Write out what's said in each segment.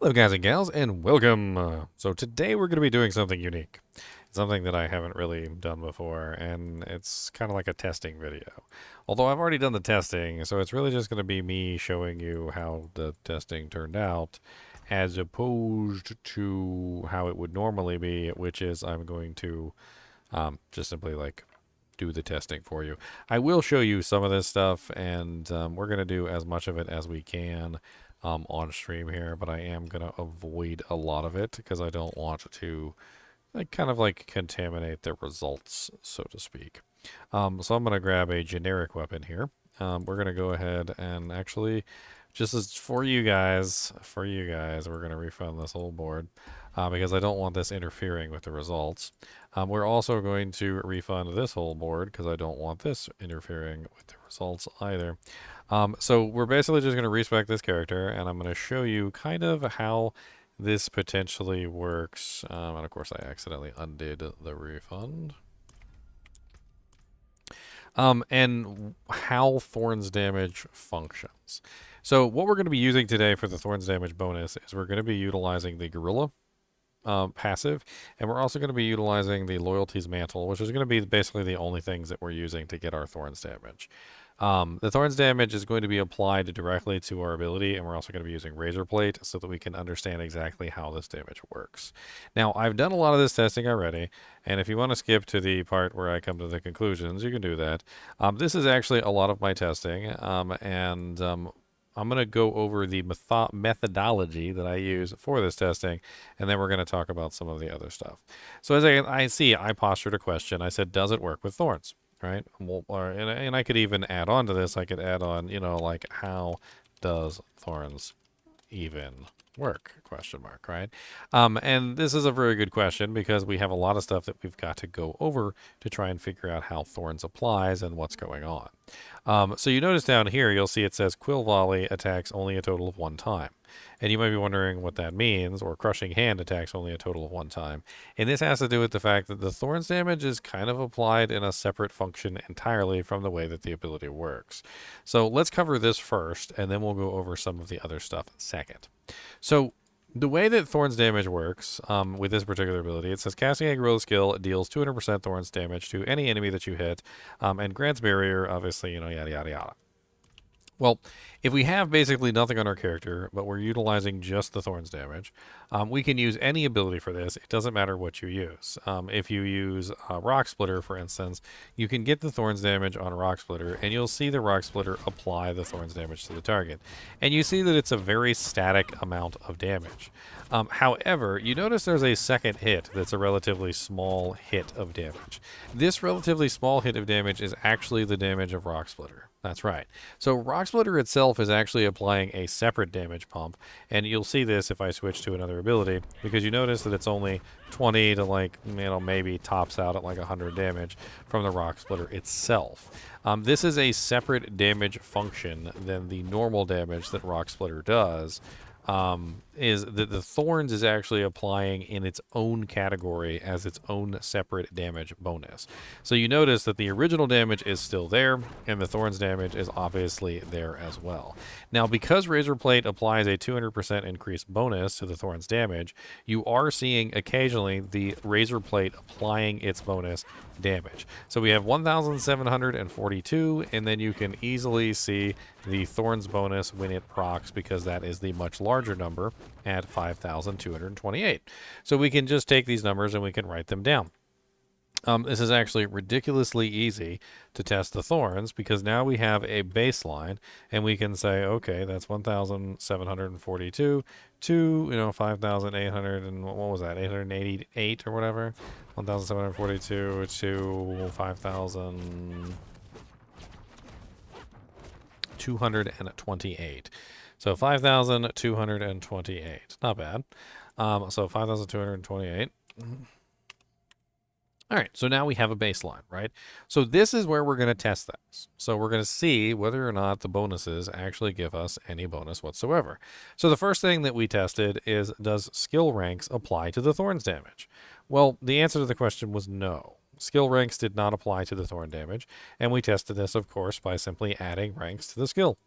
Hello guys and gals, and welcome. So today we're going to be doing something unique. Something that I haven't really done before, and it's kind of like a testing video. Although I've already done the testing, so it's really just going to be me showing you how the testing turned out, as opposed to how it would normally be, which is I'm going to just simply like do the testing for you. I will show you some of this stuff, and we're going to do as much of it as we can on stream here, but I am going to avoid a lot of it because I don't want to kind of like contaminate the results, so to speak. So I'm going to grab a generic weapon here. We're going to go ahead and actually, just as for you guys, we're going to refund this whole board because I don't want this interfering with the results. We're also going to refund this whole board because I don't want this interfering with the results either. So we're basically just going to respec this character, and I'm going to show you kind of how this potentially works. And of course, I accidentally undid the refund. And how Thorns Damage functions. So what we're going to be using today for the Thorns Damage bonus is we're going to be utilizing the Gorilla passive, and we're also going to be utilizing the Loyalties Mantle, which is going to be basically the only things that we're using to get our Thorns Damage. The Thorns Damage is going to be applied directly to our ability, and we're also going to be using Razor Plate so that we can understand exactly how this damage works. Now, I've done a lot of this testing already, and if you want to skip to the part where I come to the conclusions, you can do that. This is actually a lot of my testing, and I'm going to go over the methodology that I use for this testing, and then we're going to talk about some of the other stuff. So as I see, I postured a question. I said, does it work with thorns? Right? Well, and I could even add on to this. I could add on, like how does thorns even work? Question mark, right? And this is a very good question because we have a lot of stuff that we've got to go over to try and figure out how thorns applies and what's going on. So you notice down here, you'll see it says Quill Volley attacks only a total of one time. And you might be wondering what that means, or Crushing Hand attacks only a total of one time. And this has to do with the fact that the Thorns damage is kind of applied in a separate function entirely from the way that the ability works. So let's cover this first, and then we'll go over some of the other stuff second. So the way that Thorns damage works with this particular ability, it says casting a Gorilla skill deals 200% Thorns damage to any enemy that you hit, and grants barrier, obviously, yada, yada, yada. Well, if we have basically nothing on our character, but we're utilizing just the Thorns damage, we can use any ability for this. It doesn't matter what you use. If you use Rock Splitter, for instance, you can get the Thorns damage on Rock Splitter, and you'll see the Rock Splitter apply the Thorns damage to the target. And you see that it's a very static amount of damage. However, you notice there's a second hit that's a relatively small hit of damage. This relatively small hit of damage is actually the damage of Rock Splitter. That's right. So Rock Splitter itself is actually applying a separate damage pump, and you'll see this if I switch to another ability, because you notice that it's only 20 to maybe tops out at like 100 damage from the Rock Splitter itself. This is a separate damage function than the normal damage that Rock Splitter does. Is that the Thorns is actually applying in its own category as its own separate damage bonus. So you notice that the original damage is still there, and the Thorns damage is obviously there as well. Now, because Razor Plate applies a 200% increased bonus to the Thorns damage, you are seeing occasionally the Razor Plate applying its bonus damage. So we have 1,742, and then you can easily see the Thorns bonus when it procs, because that is the much larger number at 5,228. So we can just take these numbers and we can write them down. This is actually ridiculously easy to test the Thorns, because now we have a baseline, and we can say, okay, that's 1,742 to 5,800 and what was that, 888 or whatever, 1,742 to 5,228. So 5,228. Not bad. So 5,228. All right, so now we have a baseline, right? So this is where we're going to test things. So we're going to see whether or not the bonuses actually give us any bonus whatsoever. So the first thing that we tested is, does skill ranks apply to the Thorns damage? Well, the answer to the question was no. Skill ranks did not apply to the Thorn damage, and we tested this, of course, by simply adding ranks to the skill.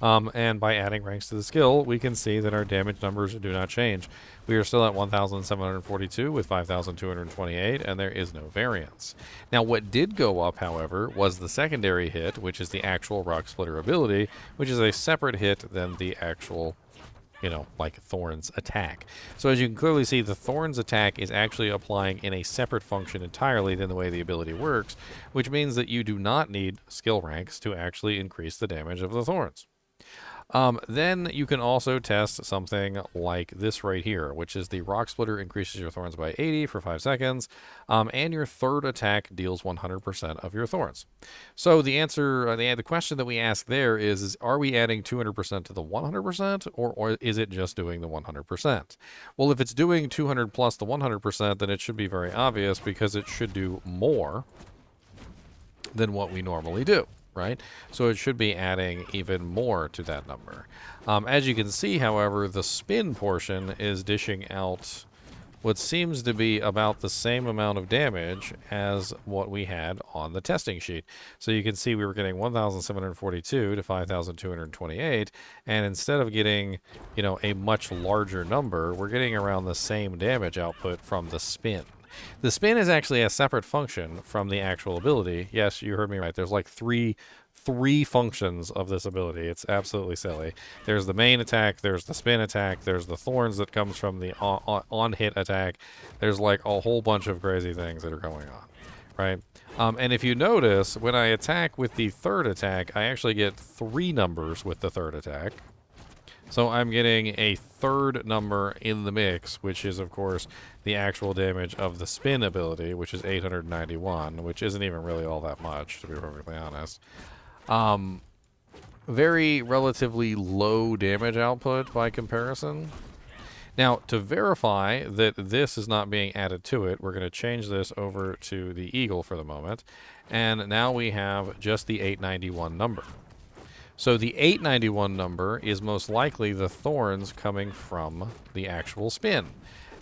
And by adding ranks to the skill, we can see that our damage numbers do not change. We are still at 1,742 with 5,228, and there is no variance. Now, what did go up, however, was the secondary hit, which is the actual Rock Splitter ability, which is a separate hit than the actual, like Thorns attack. So as you can clearly see, the Thorns attack is actually applying in a separate function entirely than the way the ability works, which means that you do not need skill ranks to actually increase the damage of the Thorns. Then you can also test something like this right here, which is the Rock Splitter increases your Thorns by 80 for 5 seconds, and your third attack deals 100% of your Thorns. So the answer, the question that we ask there is are we adding 200% to the 100%, or is it just doing the 100%? Well, if it's doing 200 plus the 100%, then it should be very obvious because it should do more than what we normally do. Right? So it should be adding even more to that number. As you can see, however, the spin portion is dishing out what seems to be about the same amount of damage as what we had on the testing sheet. So you can see we were getting 1,742 to 5,228, and instead of getting, a much larger number, we're getting around the same damage output from the spin. The spin is actually a separate function from the actual ability. Yes, you heard me right. There's like three functions of this ability. It's absolutely silly. There's the main attack, there's the spin attack, there's the Thorns that comes from the on-hit attack. There's like a whole bunch of crazy things that are going on, right? And if you notice, when I attack with the third attack, I actually get 3 numbers with the third attack. So I'm getting a third number in the mix, which is, of course, the actual damage of the spin ability, which is 891, which isn't even really all that much, to be perfectly honest. Very relatively low damage output by comparison. Now, to verify that this is not being added to it, we're going to change this over to the Eagle for the moment. And now we have just the 891 number. So the 891 number is most likely the Thorns coming from the actual spin,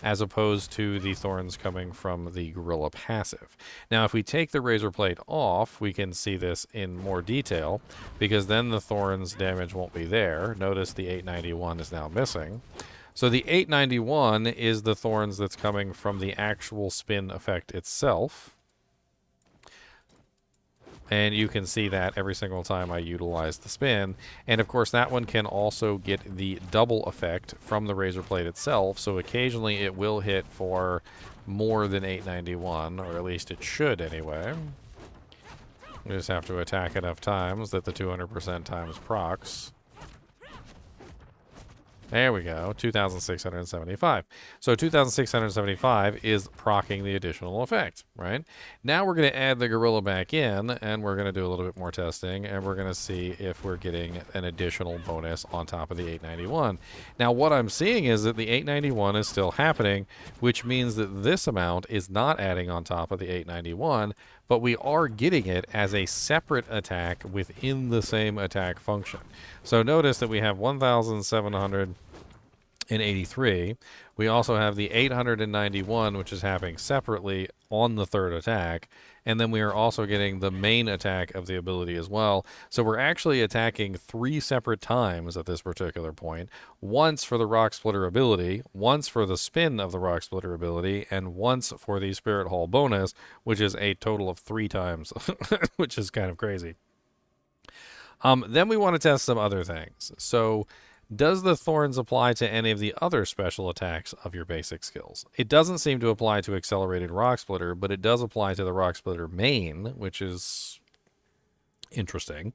as opposed to the Thorns coming from the Gorilla passive. Now, if we take the Razor Blade off, we can see this in more detail, because then the Thorns damage won't be there. Notice the 891 is now missing. So the 891 is the Thorns that's coming from the actual spin effect itself. And you can see that every single time I utilize the spin. And of course, that one can also get the double effect from the Razor Blade itself. So occasionally it will hit for more than 891, or at least it should anyway. You just have to attack enough times that the 200% times procs. There we go, 2,675. So 2,675 is proccing the additional effect, right? Now we're going to add the Gorilla back in, and we're going to do a little bit more testing, and we're going to see if we're getting an additional bonus on top of the 891. Now what I'm seeing is that the 891 is still happening, which means that this amount is not adding on top of the 891, but we are getting it as a separate attack within the same attack function. So notice that we have 1,783. We also have the 891, which is happening separately on the third attack. And then we are also getting the main attack of the ability as well. So we're actually attacking 3 separate times at this particular point. Once for the Rock Splitter ability, once for the spin of the Rock Splitter ability, and once for the Spirit Hall bonus, which is a total of 3 times, which is kind of crazy. Then we want to test some other things. So does the Thorns apply to any of the other special attacks of your basic skills? It doesn't seem to apply to Accelerated Rock Splitter, but it does apply to the Rock Splitter main, which is interesting.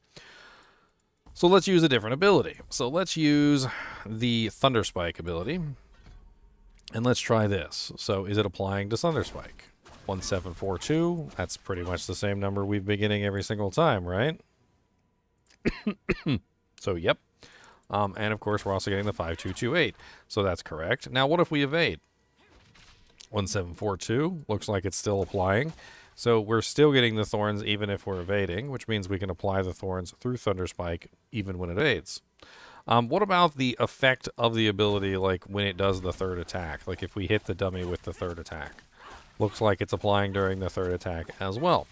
So let's use a different ability. So let's use the Thunder Spike ability, and let's try this. So is it applying to Thunder Spike? 1742, that's pretty much the same number we've been getting every single time, right? So, yep. And of course, we're also getting the 5228. So that's correct. Now, what if we evade? 1742 looks like it's still applying. So we're still getting the Thorns even if we're evading, which means we can apply the Thorns through Thunder Spike even when it evades. What about the effect of the ability, like when it does the third attack? Like if we hit the dummy with the third attack. Looks like it's applying during the third attack as well.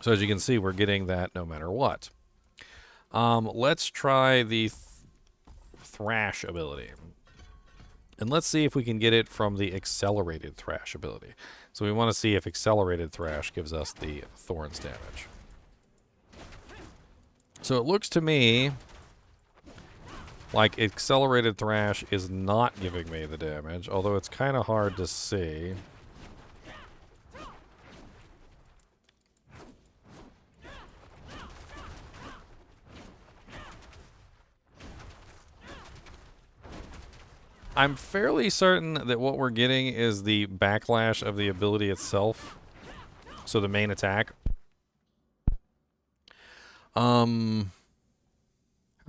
So as you can see, we're getting that no matter what. Let's try the Thrash ability. And let's see if we can get it from the accelerated Thrash ability. So we want to see if accelerated Thrash gives us the Thorns damage. So it looks to me like accelerated Thrash is not giving me the damage, although it's kind of hard to see. I'm fairly certain that what we're getting is the backlash of the ability itself. So the main attack. How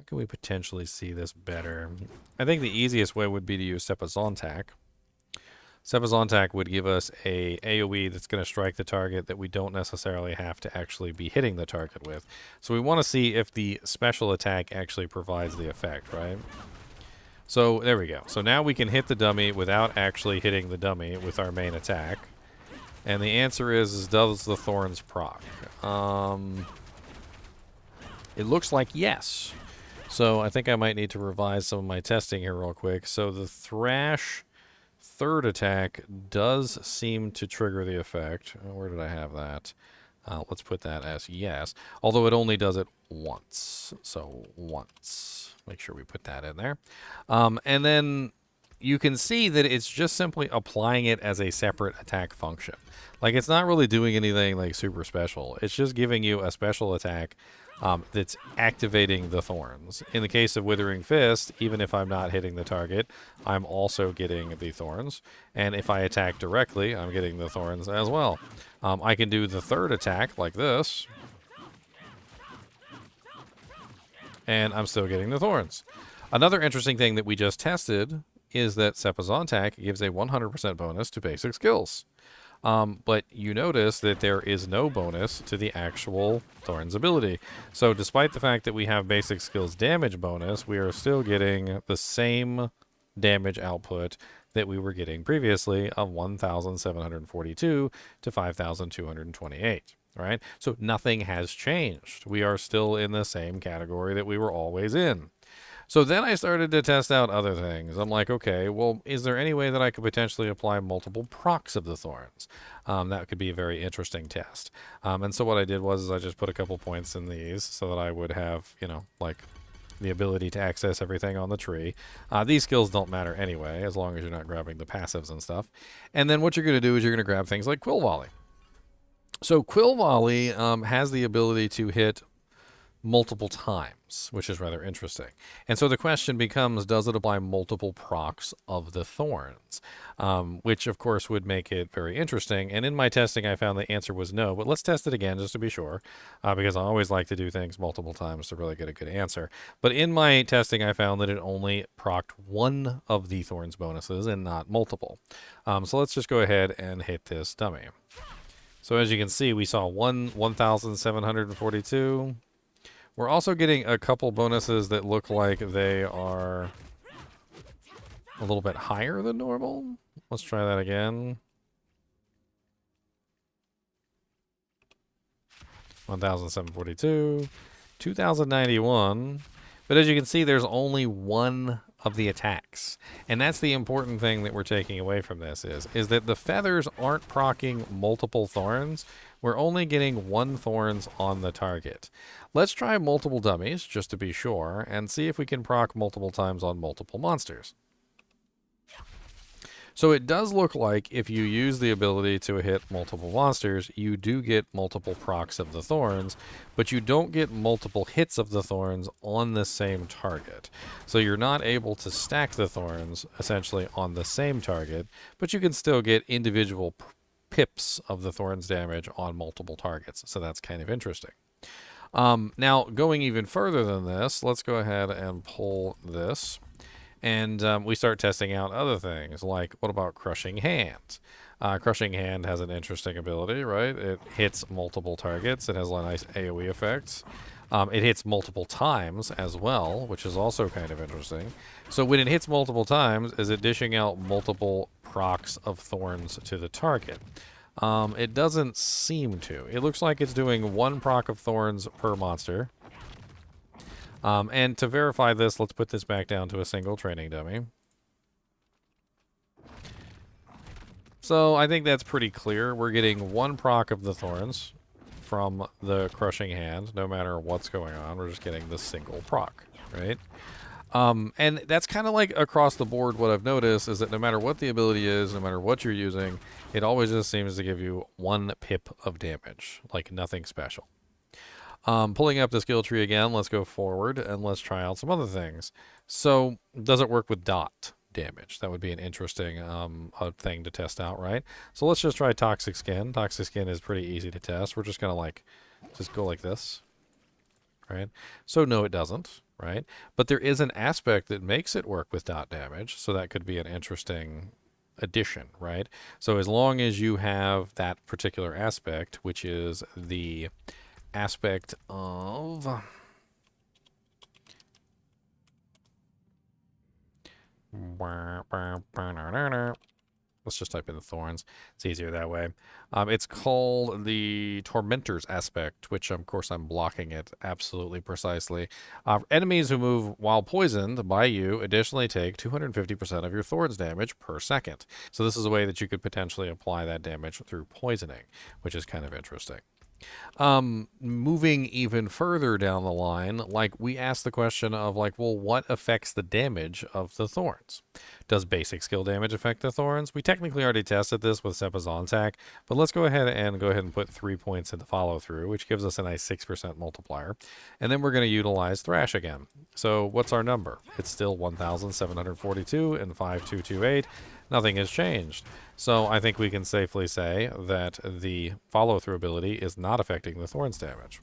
can we potentially see this better? I think the easiest way would be to use Sepazontak. Sepazontak would give us a AoE that's going to strike the target that we don't necessarily have to actually be hitting the target with. So we want to see if the special attack actually provides the effect, right? So there we go. So now we can hit the dummy without actually hitting the dummy with our main attack. And the answer is does the Thorns proc? It looks like yes. So I think I might need to revise some of my testing here real quick. So the Thrash third attack does seem to trigger the effect. Where did I have that? Let's put that as yes. Although it only does it once. So once. Make sure we put that in there. And then you can see that it's just simply applying it as a separate attack function. Like, it's not really doing anything like super special. It's just giving you a special attack that's activating the Thorns. In the case of Withering Fist, even if I'm not hitting the target, I'm also getting the Thorns. And if I attack directly, I'm getting the Thorns as well. I can do the third attack like this, and I'm still getting the Thorns. Another interesting thing that we just tested is that Sepazontak gives a 100% bonus to basic skills. But you notice that there is no bonus to the actual Thorns ability. So despite the fact that we have basic skills damage bonus, we are still getting the same damage output that we were getting previously of 1,742 to 5,228. Right? So nothing has changed. We are still in the same category that we were always in. So then I started to test out other things. I'm like, okay, well, is there any way that I could potentially apply multiple procs of the Thorns? That could be a very interesting test. And so what I did was I just put a couple points in these so that I would have, you know, like the ability to access everything on the tree. These skills don't matter anyway, as long as you're not grabbing the passives and stuff. And then what you're going to do is you're going to grab things like Quill Volley. So Quill Volley has the ability to hit multiple times, which is rather interesting. And so the question becomes, does it apply multiple procs of the Thorns? Which, of course, would make it very interesting. And in my testing, I found the answer was no. But let's test it again just to be sure, because I always like to do things multiple times to really get a good answer. But in my testing, I found that it only procced one of the Thorns bonuses and not multiple. So let's just go ahead and hit this dummy. So as you can see, we saw 1,742. We're also getting a couple bonuses that look like they are a little bit higher than normal. Let's try that again. 1,742, 2,091. But as you can see, there's only one of the attacks. And that's the important thing that we're taking away from this is that the feathers aren't proccing multiple Thorns. We're only getting one Thorns on the target. Let's try multiple dummies, just to be sure, and see if we can proc multiple times on multiple monsters. So it does look like if you use the ability to hit multiple monsters, you do get multiple procs of the Thorns, but you don't get multiple hits of the Thorns on the same target. So you're not able to stack the Thorns, essentially, on the same target, but you can still get individual pips of the Thorns damage on multiple targets. So that's kind of interesting. Now, going even further than this, let's go ahead and pull this. And we start testing out other things, like what about Crushing Hand? Crushing Hand has an interesting ability, right? It hits multiple targets. It has a nice AoE effects. It hits multiple times as well, which is also kind of interesting. So when it hits multiple times, is it dishing out multiple procs of Thorns to the target? It doesn't seem to. It looks like it's doing one proc of Thorns per monster. And to verify this, let's put this back down to a single training dummy. So I think that's pretty clear. We're getting 1 proc of the Thorns from the Crushing Hand, no matter what's going on. We're just getting the single proc, right? And that's kind of like across the board. What I've noticed is that no matter what the ability is, no matter what you're using, it always just seems to give you 1 pip of damage, like nothing special. Pulling up the skill tree again, let's go forward and let's try out some other things. So, does it work with dot damage? That would be an interesting thing to test out, right? So let's just try Toxic Skin. Toxic Skin is pretty easy to test. We're just going to just go like this, right? So no, it doesn't, right? But there is an aspect that makes it work with dot damage, so that could be an interesting addition, right? So as long as you have that particular aspect, which is the aspect of let's just type in the Thorns. It's easier that way. It's called the Tormentor's aspect, which of course I'm blocking it absolutely precisely. Enemies who move while poisoned by you additionally take 250% of your Thorns damage per second. So this is a way that you could potentially apply that damage through poisoning, which is kind of interesting. Moving even further down the line, we asked the question of well, what affects the damage of the Thorns? Does basic skill damage affect the Thorns? We technically already tested this with Seppa's Zontac, but let's go ahead and put 3 points in the follow through, which gives us a nice 6% multiplier. And then we're going to utilize Thrash again. So what's our number? It's still 1,742 and 5228. Nothing has changed. So I think we can safely say that the follow-through ability is not affecting the Thorns damage.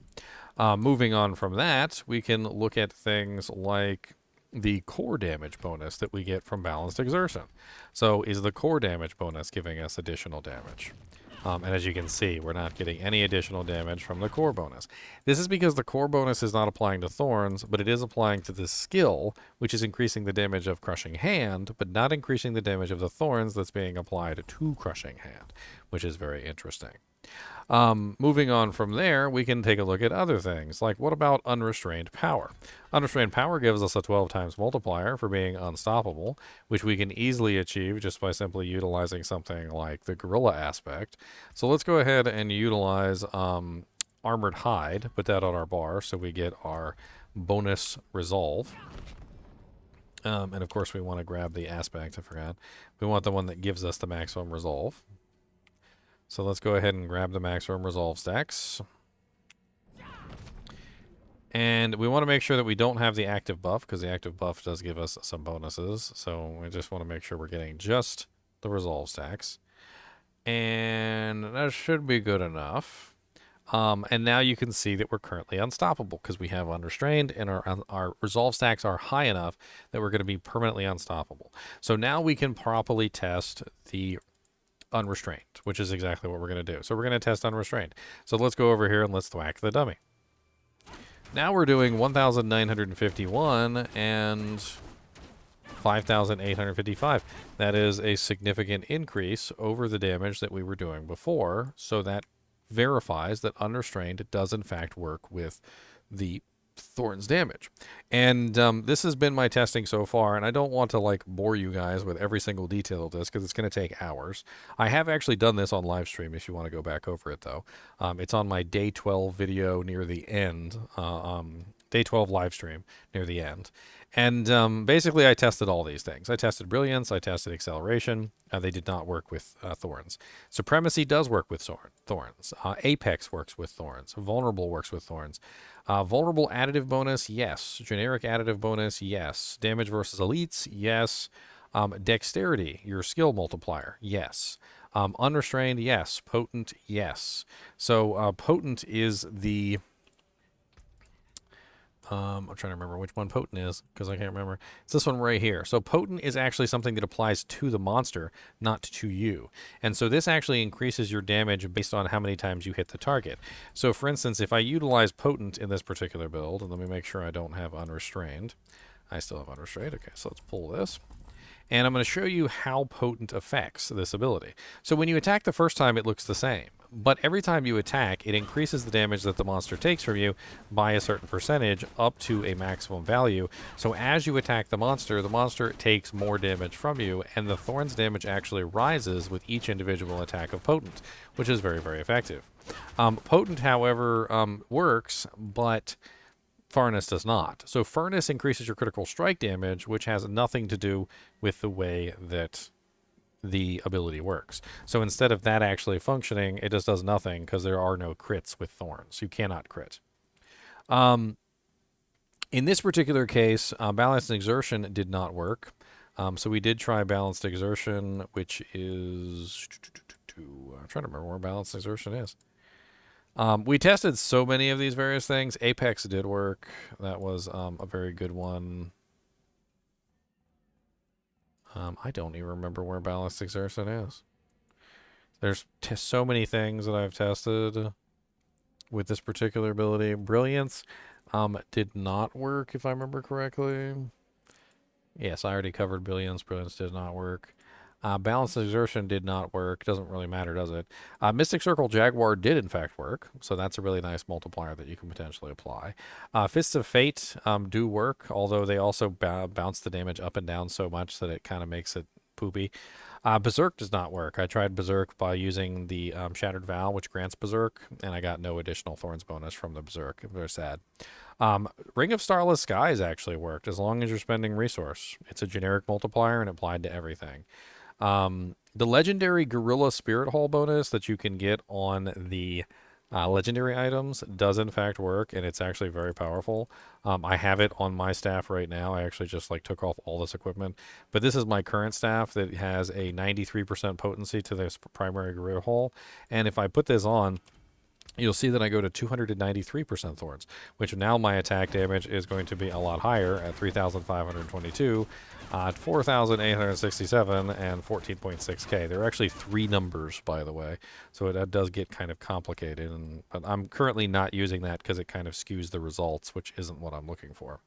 Moving on from that, we can look at things like the core damage bonus that we get from Balanced Exertion. So is the core damage bonus giving us additional damage? And as you can see, we're not getting any additional damage from the core bonus. This is because the core bonus is not applying to Thorns, but it is applying to the skill, which is increasing the damage of Crushing Hand, but not increasing the damage of the Thorns that's being applied to Crushing Hand, which is very interesting. Moving on from there, we can take a look at other things, like what about Unrestrained Power? Unrestrained Power gives us a 12 times multiplier for being unstoppable, which we can easily achieve just by simply utilizing something like the Gorilla aspect. So let's go ahead and utilize Armored Hide, put that on our bar so we get our bonus resolve. And of course we want to grab the aspect, I forgot. We want the one that gives us the maximum resolve. So let's go ahead and grab the maximum resolve stacks. And we want to make sure that we don't have the active buff, because the active buff does give us some bonuses. So we just want to make sure we're getting just the resolve stacks. And that should be good enough. And now you can see that we're currently unstoppable because we have Unrestrained, and our resolve stacks are high enough that we're going to be permanently unstoppable. So now we can properly test the Unrestrained, which is exactly what we're going to do. So we're going to test Unrestrained. So let's go over here and let's thwack the dummy. Now we're doing 1,951 and 5,855. That is a significant increase over the damage that we were doing before. So that verifies that Unrestrained does in fact work with the Thorns damage. And this has been my testing so far, and I don't want to bore you guys with every single detail of this because it's going to take hours. I have actually done this on live stream if you want to go back over it though. It's on my day 12 video near the end, day 12 live stream near the end. And basically I tested all these things. I tested Brilliance, I tested Acceleration. They did not work with Thorns. Supremacy does work with Thorns. Apex works with Thorns. Vulnerable works with Thorns. Vulnerable additive bonus, yes. Generic additive bonus, yes. Damage versus elites, yes. Dexterity, your skill multiplier, yes. Unrestrained, yes. Potent, yes. So potent is the... I'm trying to remember which one potent is because I can't remember. It's this one right here. So potent is actually something that applies to the monster, not to you. And so this actually increases your damage based on how many times you hit the target. So for instance, if I utilize potent in this particular build, and let me make sure I don't have unrestrained. I still have unrestrained. Okay, so let's pull this. And I'm going to show you how potent affects this ability. So when you attack the first time, it looks the same. But every time you attack, it increases the damage that the monster takes from you by a certain percentage up to a maximum value. So as you attack the monster takes more damage from you, and the Thorns damage actually rises with each individual attack of Potent, which is very, very effective. Potent, however, works, but Furnace does not. So Furnace increases your critical strike damage, which has nothing to do with the way that the ability works. So instead of that actually functioning, it just does nothing because there are no crits with Thorns. You cannot crit. In this particular case, Balanced Exertion did not work. So we did try Balanced Exertion, which is... I'm trying to remember where Balanced Exertion is. We tested so many of these various things. Apex did work. That was a very good one. I don't even remember where Balanced Exertion is. There's so many things that I've tested with this particular ability. Brilliance did not work, if I remember correctly. Yes, I already covered Brilliance. Brilliance did not work. Balanced Exertion did not work. Doesn't really matter, does it? Mystic Circle Jaguar did, in fact, work. So that's a really nice multiplier that you can potentially apply. Fists of Fate do work, although they also bounce the damage up and down so much that it kind of makes it poopy. Berserk does not work. I tried Berserk by using the Shattered Vow, which grants Berserk, and I got no additional Thorns bonus from the Berserk. Very sad. Ring of Starless Skies actually worked, as long as you're spending resource. It's a generic multiplier and applied to everything. The legendary Gorilla Spirit Hole bonus that you can get on the legendary items does in fact work, and it's actually very powerful. I have it on my staff right now. I actually just took off all this equipment, but this is my current staff that has a 93% potency to this primary Gorilla Hole, and if I put this on, you'll see that I go to 293% Thorns, which now my attack damage is going to be a lot higher at 3,522, 4,867, and 14.6k. There are actually 3 numbers, by the way, so that does get kind of complicated, but I'm currently not using that because it kind of skews the results, which isn't what I'm looking for.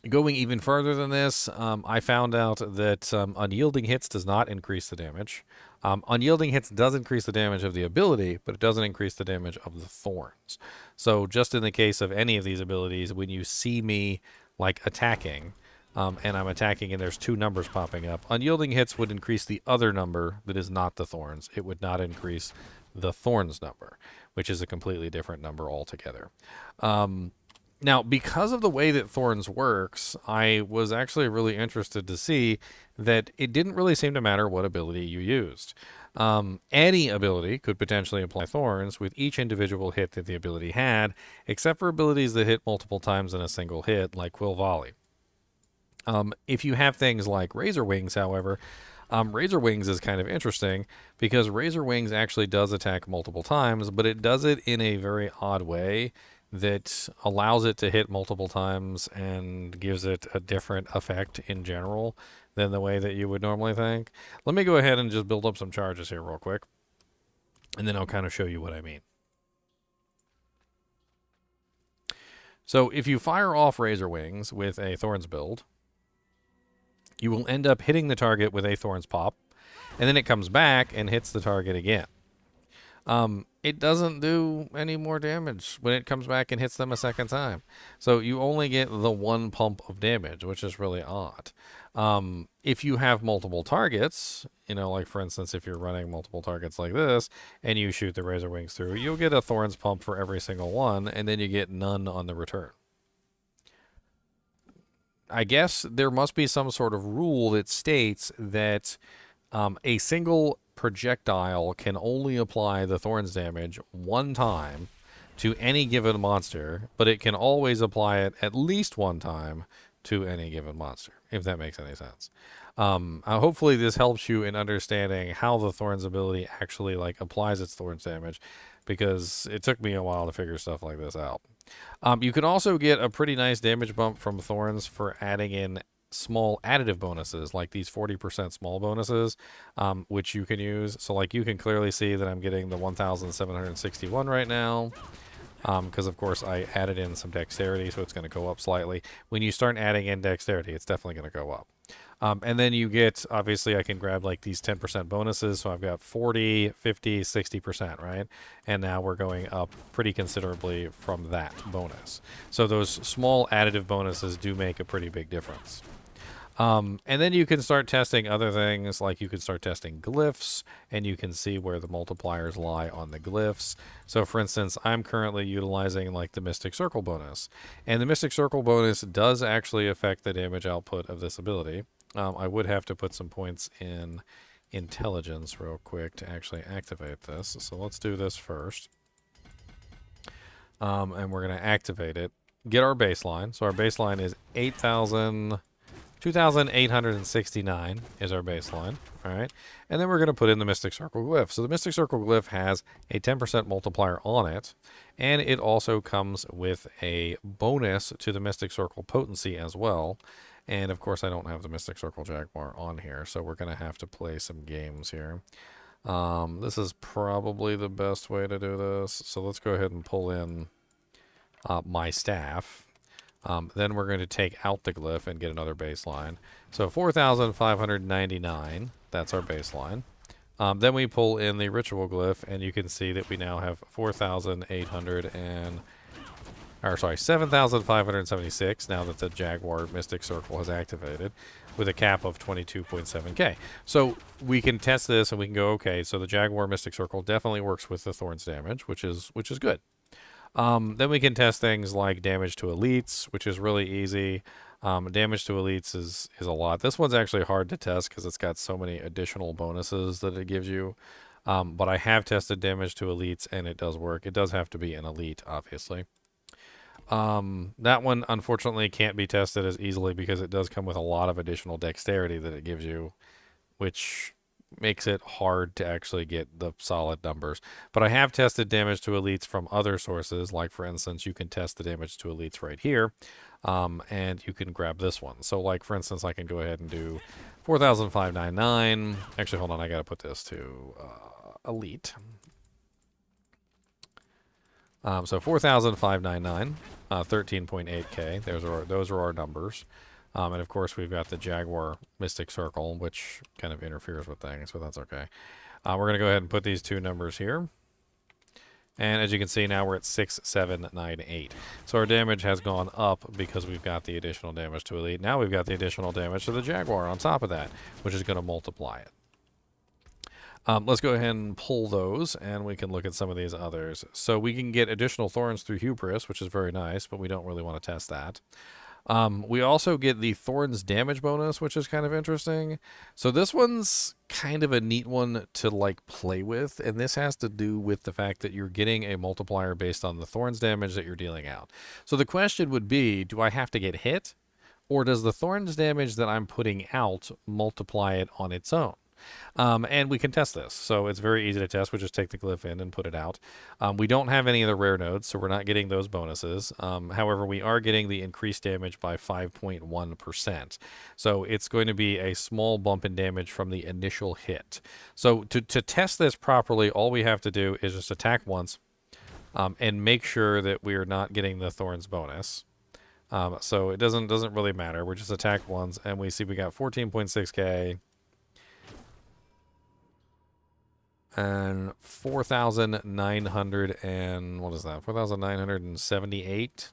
Going even further than this, I found out that Unyielding Hits does not increase the damage. Unyielding Hits does increase the damage of the ability, but it doesn't increase the damage of the Thorns. So just in the case of any of these abilities, when you see me attacking, and I'm attacking and there's 2 numbers popping up, Unyielding Hits would increase the other number that is not the Thorns. It would not increase the Thorns number, which is a completely different number altogether. Now, because of the way that Thorns works, I was actually really interested to see that it didn't really seem to matter what ability you used. Any ability could potentially apply Thorns with each individual hit that the ability had, except for abilities that hit multiple times in a single hit, like Quill Volley. If you have things like Razor Wings, however, Razor Wings is kind of interesting because Razor Wings actually does attack multiple times, but it does it in a very odd way that allows it to hit multiple times and gives it a different effect in general than the way that you would normally think. Let me go ahead and just build up some charges here real quick, and then I'll kind of show you what I mean. So if you fire off Razor Wings with a Thorns build, you will end up hitting the target with a Thorns pop, and then it comes back and hits the target again. It doesn't do any more damage when it comes back and hits them a second time. So you only get the 1 pump of damage, which is really odd. If you have multiple targets, like for instance, if you're running multiple targets like this and you shoot the Razor Wings through, you'll get a Thorns pump for every single one, and then you get none on the return. I guess there must be some sort of rule that states that a single projectile can only apply the Thorns damage 1 time to any given monster, but it can always apply it at least 1 time to any given monster, if that makes any sense. Hopefully this helps you in understanding how the Thorns ability actually applies its Thorns damage, because it took me a while to figure stuff like this out. You can also get a pretty nice damage bump from Thorns for adding in small additive bonuses, like these 40% small bonuses, which you can use. So you can clearly see that I'm getting the 1,761 right now, because of course I added in some dexterity, so it's going to go up slightly. When you start adding in dexterity, it's definitely going to go up. And then you get, obviously, I can grab like these 10% bonuses. So I've got 40, 50, 60%, right? And now we're going up pretty considerably from that bonus. So those small additive bonuses do make a pretty big difference. And then you can start testing other things, like you can start testing glyphs, and you can see where the multipliers lie on the glyphs. So for instance, I'm currently utilizing like the Mystic Circle bonus. And the Mystic Circle bonus does actually affect the damage output of this ability. I would have to put some points in intelligence real quick to actually activate this. So let's do this first. And we're going to activate it. Get our baseline. So our baseline is 2,869 is our baseline. All right. And then we're going to put in the Mystic Circle glyph. So the Mystic Circle glyph has a 10% multiplier on it. And it also comes with a bonus to the Mystic Circle potency as well. And of course, I don't have the Mystic Circle Jaguar on here, so we're going to have to play some games here. This is probably the best way to do this. So let's go ahead and pull in my staff. Then we're going to take out the glyph and get another baseline. So 4,599, that's our baseline. Then we pull in the ritual glyph, and you can see that we now have 7,576 now that the Jaguar Mystic Circle has activated, with a cap of 22.7k. So we can test this and we can go, okay, so the Jaguar Mystic Circle definitely works with the Thorns damage, which is good. Then we can test things like damage to elites, which is really easy. Damage to elites is a lot. This one's actually hard to test because it's got so many additional bonuses that it gives you. But I have tested damage to elites, and it does work. It does have to be an elite, obviously. That one, unfortunately, can't be tested as easily because it does come with a lot of additional dexterity that it gives you, which makes it hard to actually get the solid numbers. But I have tested damage to elites from other sources, like, for instance, you can test the damage to elites right here, and you can grab this one. So, like, for instance, I can go ahead and do 4,599. Actually, hold on, I got to put this to elite. So 4,599, 13.8k. Those are our numbers. And of course, we've got the Jaguar Mystic Circle, which kind of interferes with things, but that's okay. We're going to go ahead and put these two numbers here. And as you can see, now we're at 6,798. So our damage has gone up because we've got the additional damage to elite. Now we've got the additional damage to the Jaguar on top of that, which is going to multiply it. Let's go ahead and pull those, and we can look at some of these others. So we can get additional thorns through hubris, which is very nice, but we don't really want to test that. We also get the Thorns Damage bonus, which is kind of interesting. So this one's kind of a neat one to like play with, and this has to do with the fact that you're getting a multiplier based on the Thorns damage that you're dealing out. So the question would be, do I have to get hit, or does the Thorns damage that I'm putting out multiply it on its own? And we can test this. So it's very easy to test. We just take the glyph in and put it out. We don't have any of the rare nodes, so we're not getting those bonuses. However, we are getting the increased damage by 5.1%. So it's going to be a small bump in damage from the initial hit. So to test this properly, all we have to do is just attack once and make sure that we are not getting the Thorns bonus. So it doesn't really matter. We just attack once, and we see we got 14.6k. And 4,900 and what is that? 4,978.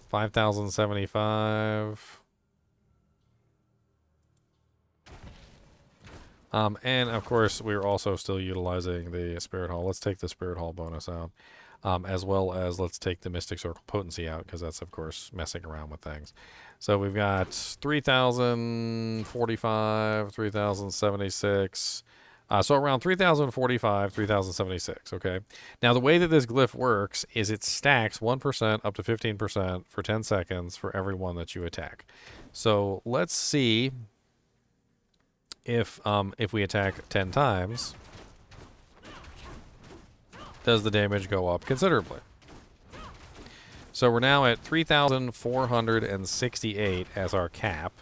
5,075. And of course, we're also still utilizing the Spirit Hall. Let's take the Spirit Hall bonus out, as well as let's take the Mystic Circle potency out, because that's of course messing around with things. So we've got 3,045, 3,076. So around 3,045, 3,076, okay? Now, the way that this glyph works is it stacks 1% up to 15% for 10 seconds for every one that you attack. So let's see if we attack 10 times, does the damage go up considerably? So we're now at 3,468 as our cap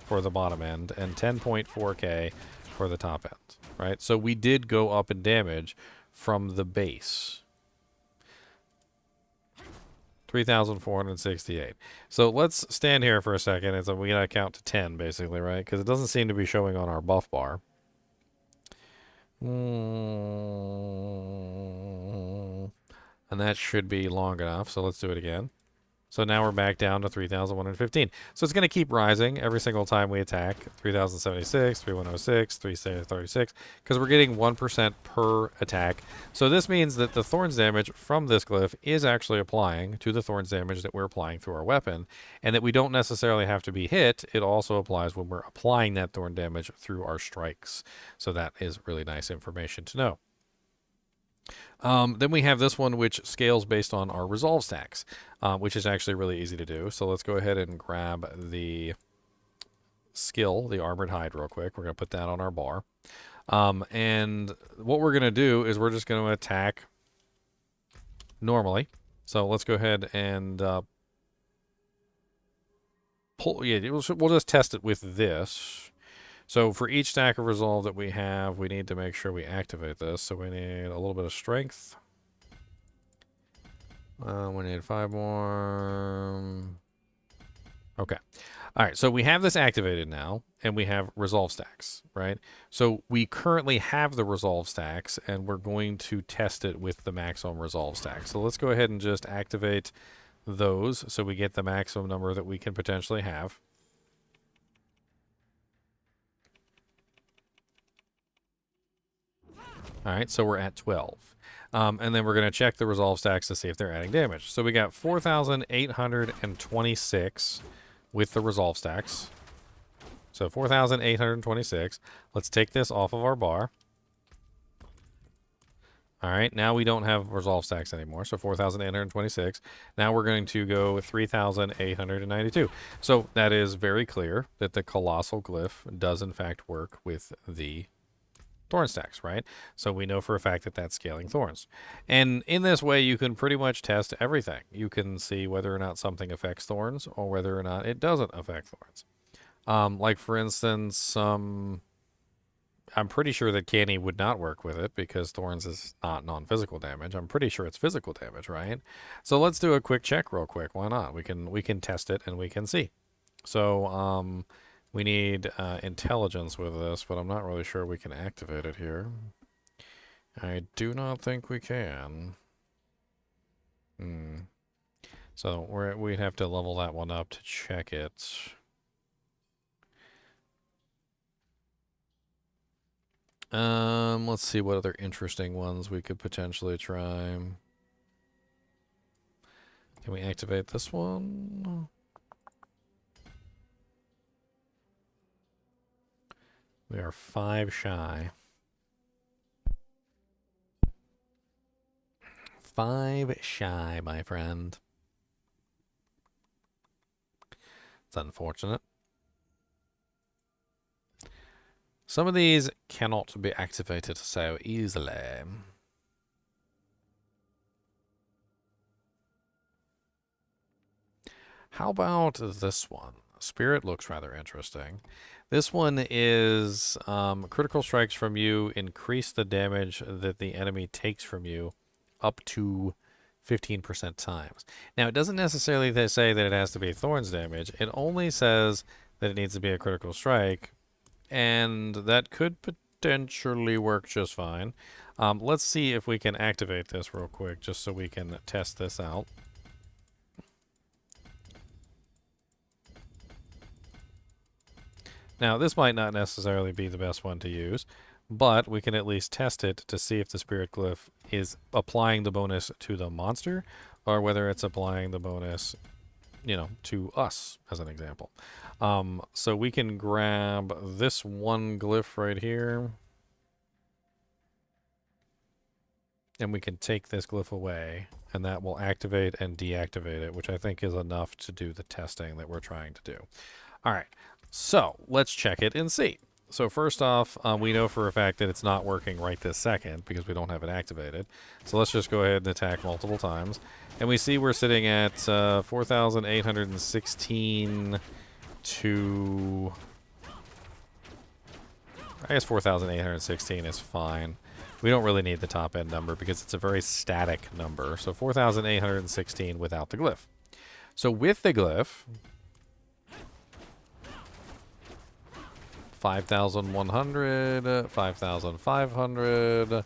for the bottom end, and 10.4k for the top end. Right, so we did go up in damage from the base. 3,468. So let's stand here for a second. And so we gotta count to 10, basically, right? Because it doesn't seem to be showing on our buff bar. And that should be long enough. So let's do it again. So now we're back down to 3,115. So it's going to keep rising every single time we attack. 3,076, 3,106, 3,36, because we're getting 1% per attack. So this means that the Thorns damage from this glyph is actually applying to the Thorns damage that we're applying through our weapon, and that we don't necessarily have to be hit. It also applies when we're applying that Thorn damage through our strikes. So that is really nice information to know. Then we have this one, which scales based on our resolve stacks, which is actually really easy to do. So let's go ahead and grab the skill, the Armored Hide, real quick. We're going to put that on our bar. And what we're going to do is we're just going to attack normally. So let's go ahead and pull. Yeah, we'll just test it with this. So for each stack of resolve that we have, we need to make sure we activate this. So we need a little bit of strength. We need 5 more. Okay. All right, so we have this activated now, and we have resolve stacks, right? So we currently have the resolve stacks, and we're going to test it with the maximum resolve stack. So let's go ahead and just activate those so we get the maximum number that we can potentially have. All right, so we're at 12. And then we're going to check the resolve stacks to see if they're adding damage. So we got 4,826 with the resolve stacks. So 4,826. Let's take this off of our bar. All right, now we don't have resolve stacks anymore, so 4,826. Now we're going to go with 3,892. So that is very clear that the Colossal Glyph does in fact work with the Thorn stacks, right? So we know for a fact that that's scaling thorns. And in this way, you can pretty much test everything. You can see whether or not something affects thorns or whether or not it doesn't affect thorns. Like, for instance, I'm pretty sure that Canny would not work with it because thorns is not non-physical damage. I'm pretty sure it's physical damage, right? So let's do a quick check real quick. Why not? We can test it and we can see. So, we need intelligence with this, but I'm not really sure we can activate it here. I do not think we can. So we'd have to level that one up to check it. Let's see what other interesting ones we could potentially try. Can we activate this one? We are 5 shy. 5 shy, my friend. It's unfortunate. Some of these cannot be activated so easily. How about this one? Spirit looks rather interesting. This one is critical strikes from you increase the damage that the enemy takes from you up to 15% times. Now, it doesn't necessarily say that it has to be Thorns damage. It only says that it needs to be a critical strike, and that could potentially work just fine. Let's see if we can activate this real quick just so we can test this out. Now, this might not necessarily be the best one to use, but we can at least test it to see if the Spirit Glyph is applying the bonus to the monster or whether it's applying the bonus, to us, as an example. So we can grab this one glyph right here, and we can take this glyph away, and that will activate and deactivate it, which I think is enough to do the testing that we're trying to do. All right. So let's check it and see. So first off, we know for a fact that it's not working right this second because we don't have it activated. So let's just go ahead and attack multiple times. And we see we're sitting at 4,816 to I guess 4,816 is fine. We don't really need the top end number because it's a very static number. So 4,816 without the glyph. So with the glyph, 5,100, 5,500.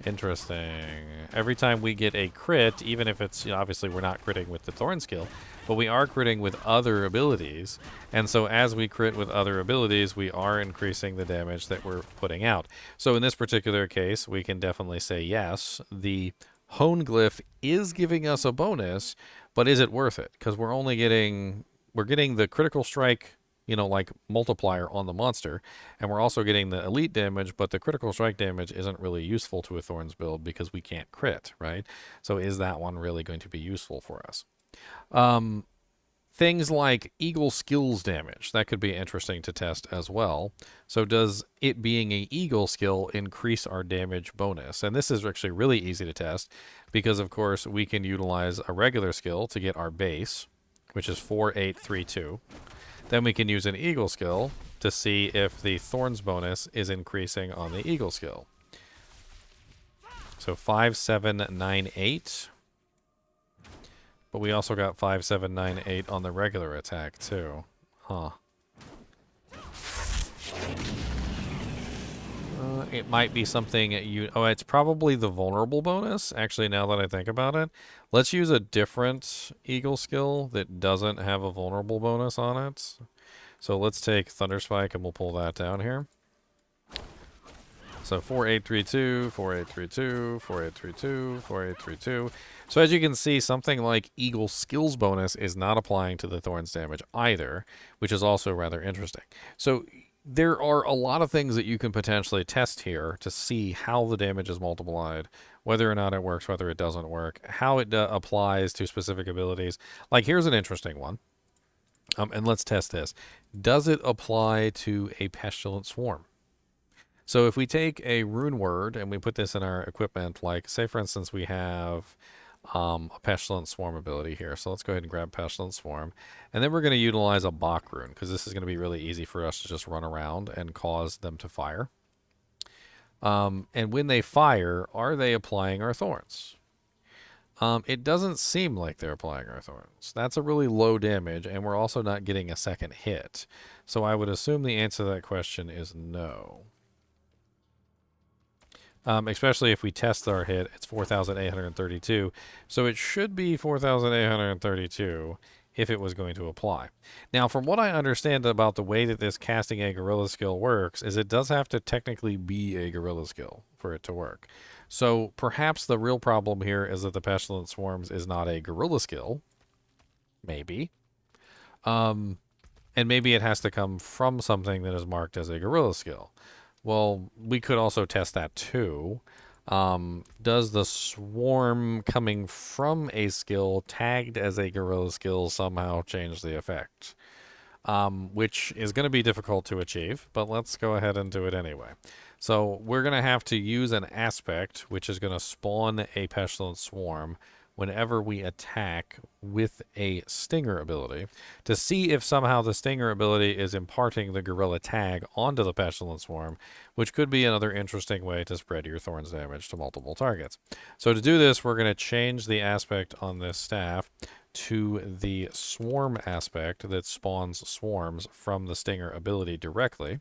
Interesting. Every time we get a crit, even if it's, you know, obviously we're not critting with the Thorn skill, but we are critting with other abilities. And so as we crit with other abilities, we are increasing the damage that we're putting out. So in this particular case, we can definitely say yes, the Hone Glyph is giving us a bonus, but is it worth it? Because we're getting the critical strike, you know, like multiplier on the monster, and we're also getting the elite damage, but the critical strike damage isn't really useful to a Thorns build because we can't crit, right? So is that one really going to be useful for us? Things like Eagle skills damage, that could be interesting to test as well. So does it being a Eagle skill increase our damage bonus? And this is actually really easy to test because, of course, we can utilize a regular skill to get our base, which is 4832. Then we can use an Eagle skill to see if the Thorns bonus is increasing on the Eagle skill. So 5798. But we also got 5798 on the regular attack too. Huh. It might be something you... Oh, it's probably the vulnerable bonus, actually, now that I think about it. Let's use a different Eagle skill that doesn't have a vulnerable bonus on it. So let's take Thunder Spike and we'll pull that down here. So 4832, 4832, 4832, 4832. So as you can see, something like Eagle skills bonus is not applying to the Thorns damage either, which is also rather interesting. So there are a lot of things that you can potentially test here to see how the damage is multiplied, whether or not it works, whether it doesn't work, how it applies to specific abilities. Like here's an interesting one. And let's test this. Does it apply to a Pestilent Swarm? So if we take a rune word and we put this in our equipment, like say for instance we have a Pestilent Swarm ability here. So let's go ahead and grab Pestilent Swarm. And then we're going to utilize a Bach rune because this is going to be really easy for us to just run around and cause them to fire. And when they fire, are they applying our thorns? It doesn't seem like they're applying our thorns. That's a really low damage, and we're also not getting a second hit. So I would assume the answer to that question is no. Especially if we test our hit, it's 4,832. So it should be 4,832 if it was going to apply. Now, from what I understand about the way that this casting a gorilla skill works, is it does have to technically be a gorilla skill for it to work. So perhaps the real problem here is that the Pestilent Swarms is not a gorilla skill. Maybe. And maybe it has to come from something that is marked as a gorilla skill. Well, we could also test that too. Does the swarm coming from a skill tagged as a gorilla skill somehow change the effect? Which is going to be difficult to achieve, but let's go ahead and do it anyway. So we're going to have to use an aspect, which is going to spawn a Pestilent Swarm whenever we attack with a Stinger ability to see if somehow the Stinger ability is imparting the Gorilla tag onto the Pestilent Swarm, which could be another interesting way to spread your Thorns damage to multiple targets. So to do this, we're going to change the aspect on this staff to the Swarm aspect that spawns swarms from the Stinger ability directly.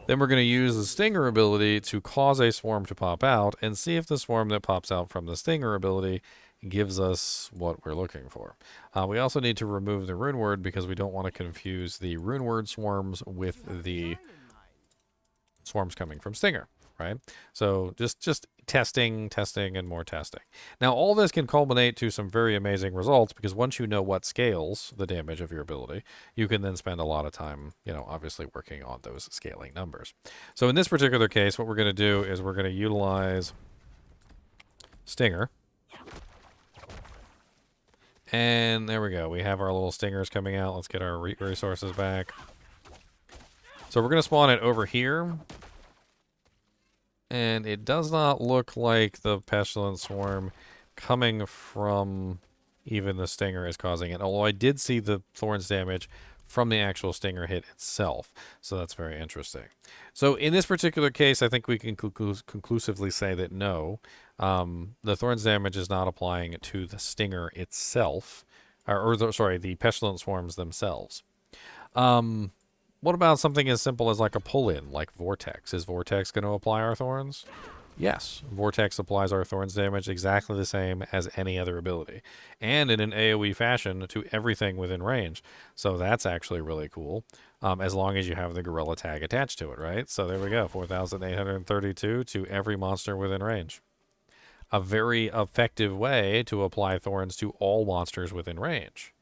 Then we're going to use the Stinger ability to cause a swarm to pop out and see if the swarm that pops out from the Stinger ability gives us what we're looking for. We also need to remove the rune word because we don't want to confuse the rune word swarms with the swarms coming from Stinger, right? So just testing, and more testing. Now, all this can culminate to some very amazing results because once you know what scales the damage of your ability, you can then spend a lot of time, you know, obviously working on those scaling numbers. So in this particular case, what we're going to do is we're going to utilize Stinger. And there we go. We have our little stingers coming out. Let's get our resources back. So we're going to spawn it over here. And it does not look like the Pestilent Swarm coming from even the Stinger is causing it. Although I did see the Thorns damage from the actual stinger hit itself. So that's very interesting. So in this particular case, I think we can conclusively say that no, the Thorns damage is not applying to the stinger itself, sorry, the pestilent swarms themselves. What about something as simple as like a pull-in, like Vortex? Is Vortex going to apply our Thorns? Yes, Vortex applies our Thorns damage exactly the same as any other ability, and in an AoE fashion to everything within range. So that's actually really cool, as long as you have the Gorilla tag attached to it, right? So there we go, 4,832 to every monster within range. A very effective way to apply Thorns to all monsters within range.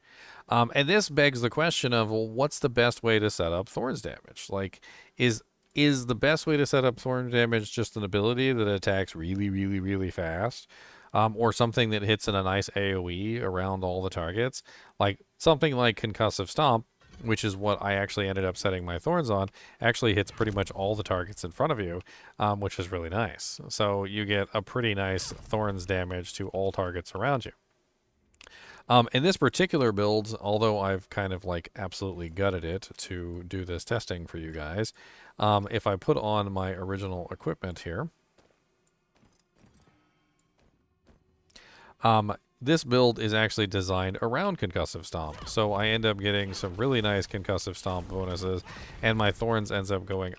And this begs the question of, well, what's the best way to set up Thorns damage? Like, is the best way to set up Thorns damage just an ability that attacks really, really, really fast? Or something that hits in a nice AoE around all the targets? Like, something like concussive stomp, which is what I actually ended up setting my Thorns on, actually hits pretty much all the targets in front of you, which is really nice. So you get a pretty nice Thorns damage to all targets around you. In this particular build, although I've kind of like absolutely gutted it to do this testing for you guys, if I put on my original equipment here, this build is actually designed around concussive stomp. So I end up getting some really nice concussive stomp bonuses, and my Thorns ends up going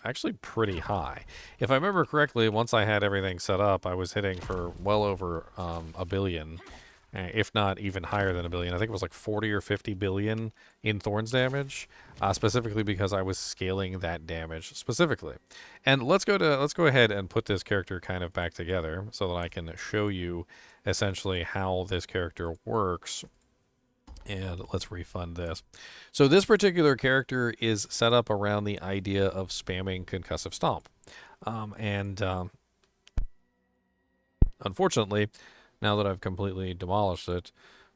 actually pretty high. If I remember correctly, once I had everything set up, I was hitting for well over a billion, if not even higher than a billion. I think it was like 40 or 50 billion in Thorns damage, specifically because I was scaling that damage specifically. And let's go ahead and put this character kind of back together so that I can show you essentially how this character works. And let's refund this. So this particular character is set up around the idea of spamming concussive stomp. Unfortunately, now that I've completely demolished it,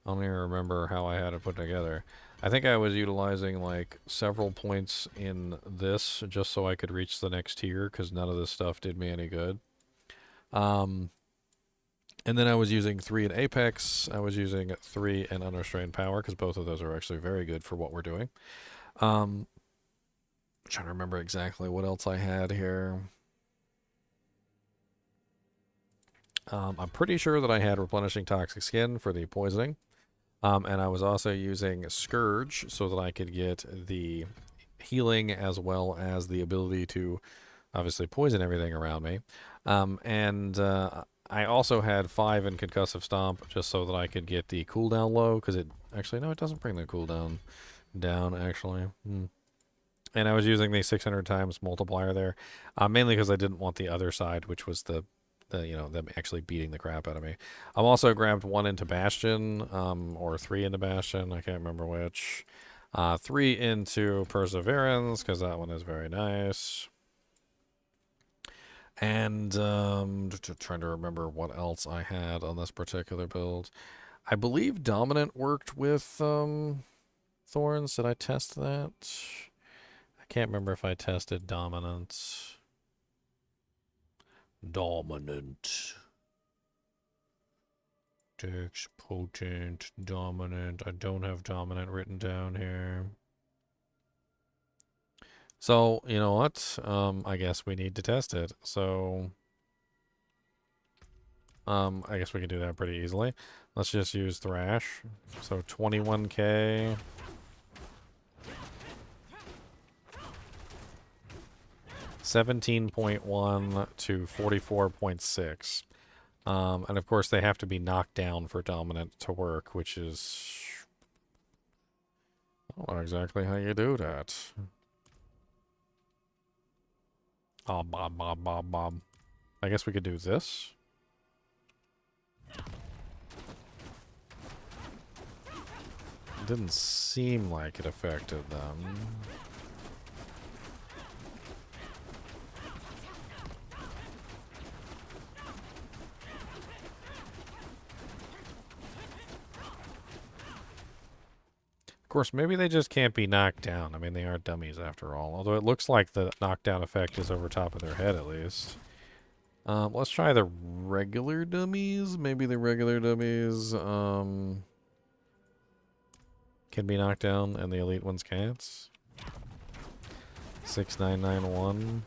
I don't even remember how I had it put together. I think I was utilizing like several points in this just so I could reach the next tier because none of this stuff did me any good. And then I was using 3 in Apex. I was using 3 in Unrestrained Power because both of those are actually very good for what we're doing. I'm trying to remember exactly what else I had here. I'm pretty sure that I had Replenishing Toxic Skin for the poisoning. And I was also using Scourge so that I could get the healing as well as the ability to obviously poison everything around me. I also had 5 in Concussive Stomp just so that I could get the cooldown low, because it doesn't bring the cooldown down, actually. And I was using the 600 times multiplier there, mainly because I didn't want the other side, which was them actually beating the crap out of me. I've also grabbed 1 into Bastion, or 3 into Bastion, I can't remember which. 3 into Perseverance, because that one is very nice. And trying to remember what else I had on this particular build. I believe Dominant worked with Thorns. Did I test that? I can't remember if I tested Dominant. Dex, Potent, Dominant. I don't have Dominant written down here. So, you know what? I guess we need to test it. So, I guess we can do that pretty easily. Let's just use Thrash. So 21k. $17.1 to 44.6. And of course they have to be knocked down for Dominant to work, which is... I don't know exactly how you do that. Oh, bob. I guess we could do this. Didn't seem like it affected them. Of course, maybe they just can't be knocked down. I mean, they are dummies after all. Although it looks like the knockdown effect is over top of their head at least. Let's try the regular dummies. Maybe the regular dummies. can be knocked down and the elite ones can't. 6991.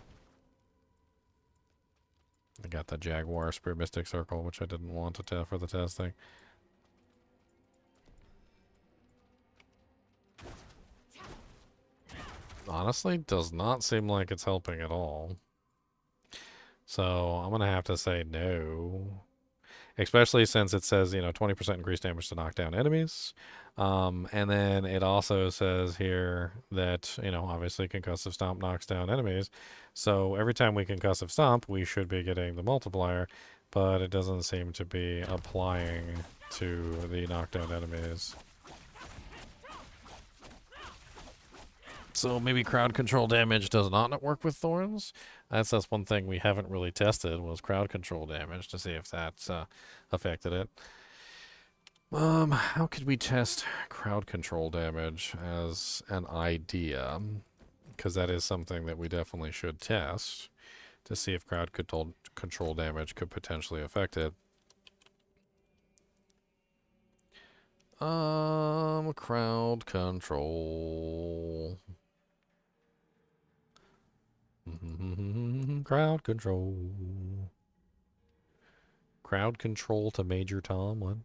I got the Jaguar Spear Mystic Circle, which I didn't want to test for the testing. Honestly, does not seem like it's helping at all. So I'm going to have to say no. Especially since it says, 20% increased damage to knock down enemies. And then it also says here that, obviously concussive stomp knocks down enemies. So every time we concussive stomp, we should be getting the multiplier, but it doesn't seem to be applying to the knockdown enemies. So maybe crowd control damage does not work with thorns. That's one thing we haven't really tested, was crowd control damage, to see if that's affected it. How could we test crowd control damage as an idea? Because that is something that we definitely should test to see if crowd control damage could potentially affect it. Crowd control. Crowd control. Crowd control to Major Tom. What?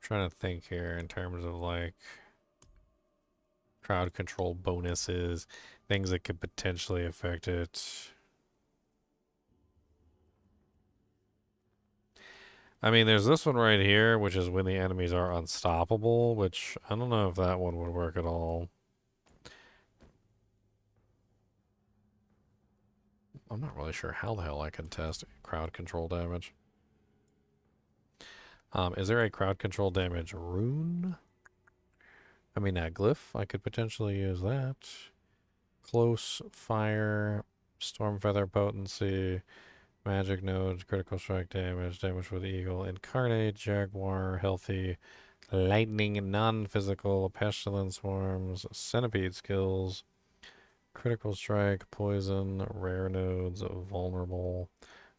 Trying to think here in terms of like crowd control bonuses, things that could potentially affect it. I mean, there's this one right here, which is when the enemies are unstoppable, which I don't know if that one would work at all. I'm not really sure how the hell I can test crowd control damage. Is there a crowd control damage rune? I mean, that glyph, I could potentially use that. Close fire, storm feather potency, magic nodes, critical strike damage, damage with eagle, incarnate, jaguar, healthy, lightning, non-physical, pestilence swarms, centipede skills, critical strike, poison, rare nodes, vulnerable.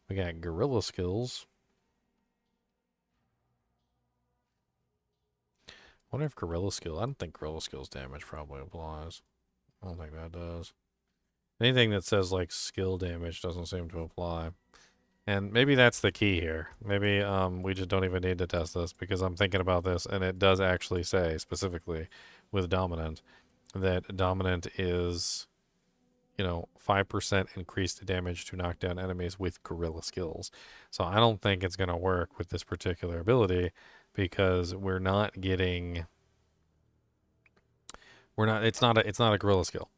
We got gorilla skills. I wonder if gorilla skill. I don't think gorilla skills damage probably applies. I don't think that does. Anything that says like skill damage doesn't seem to apply. And maybe that's the key here. Maybe we just don't even need to test this, because I'm thinking about this and it does actually say specifically with dominant that dominant is, 5% increased damage to knock down enemies with gorilla skills. So I don't think it's going to work with this particular ability, because we're not getting, it's not a gorilla skill,